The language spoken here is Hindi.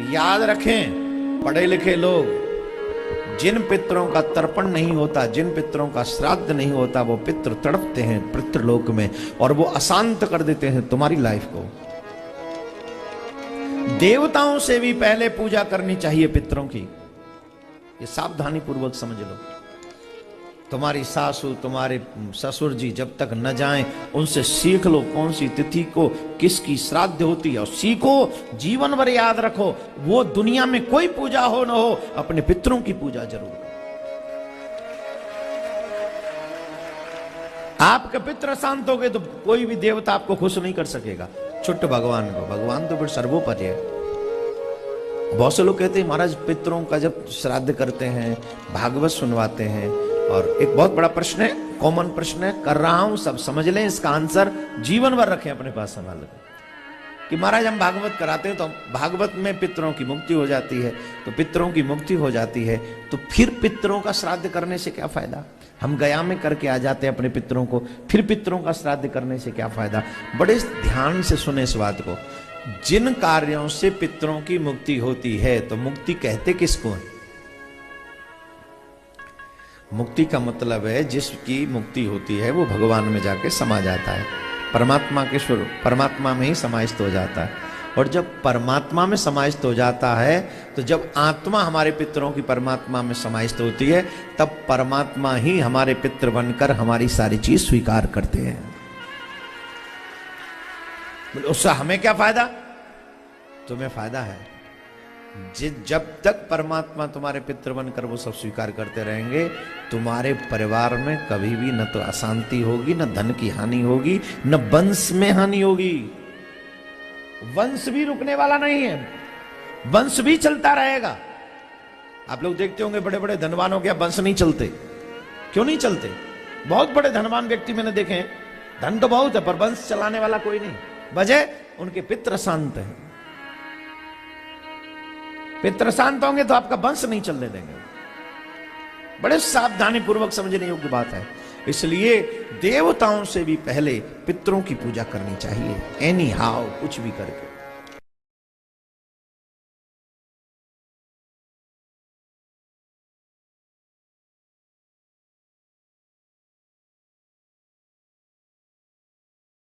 याद रखें पढ़े लिखे लोग, जिन पितरों का तर्पण नहीं होता, जिन पितरों का श्राद्ध नहीं होता, वो पितृ तड़पते हैं पितृलोक में और वो अशांत कर देते हैं तुम्हारी लाइफ को। देवताओं से भी पहले पूजा करनी चाहिए पितरों की, ये सावधानी पूर्वक समझ लो। तुम्हारी सासू तुम्हारे ससुर जी जब तक न जाएं, उनसे सीख लो कौन सी तिथि को किसकी श्राद्ध होती है, और सीखो, जीवन भर याद रखो। वो दुनिया में कोई पूजा हो न हो, अपने पितरों की पूजा जरूर करो। आपके पितृ शांत हो गए तो कोई भी देवता आपको खुश नहीं कर सकेगा। छुट्ट भगवान को, भगवान तो फिर सर्वोपरि है। बहुत से लोग कहते हैं महाराज पितरों का जब श्राद्ध करते हैं, भागवत सुनवाते हैं, और एक बहुत बड़ा प्रश्न है, कॉमन प्रश्न है, कर रहा हूं, सब समझ लें, इसका आंसर जीवन भर रखें अपने पास संभाल कि महाराज हम भागवत कराते हैं तो भागवत में पितरों की मुक्ति हो जाती है, तो पितरों की मुक्ति हो जाती है तो फिर पितरों का श्राद्ध करने से क्या फायदा? हम गया में करके आ जाते हैं अपने पितरों को, फिर पितरों का श्राद्ध करने से क्या फायदा? बड़े ध्यान से सुने इस बात को। जिन कार्यों से पितरों की मुक्ति होती है, तो मुक्ति कहते किसको है? मुक्ति का मतलब है जिसकी मुक्ति होती है वो भगवान में जाके समा जाता है, परमात्मा के स्वरूप, परमात्मा में ही समाहित हो जाता है। और जब परमात्मा में समाहित हो जाता है, तो जब आत्मा हमारे पितरों की परमात्मा में समाहित होती है, तब परमात्मा ही हमारे पितृ बनकर हमारी सारी चीज स्वीकार करते हैं। उससे हमें क्या फायदा? तुम्हें फायदा है। जब तक परमात्मा तुम्हारे पितृ बनकर वो सब स्वीकार करते रहेंगे, तुम्हारे परिवार में कभी भी न तो अशांति होगी, न धन की हानि होगी, न वंश में हानि होगी। वंश भी रुकने वाला नहीं है, वंश भी चलता रहेगा। आप लोग देखते होंगे बड़े बड़े धनवानों के वंश नहीं चलते। क्यों नहीं चलते? बहुत बड़े धनवान व्यक्ति मैंने देखे हैं, धन तो बहुत है पर वंश चलाने वाला कोई नहीं। वजह, उनके पितृ शांत हैं। पितृ शांत होंगे तो आपका वंश नहीं चलने देंगे। बड़े सावधानी पूर्वक समझने योग्य बात है। इसलिए देवताओं से भी पहले पितरों की पूजा करनी चाहिए, एनी हाउ, कुछ भी करके।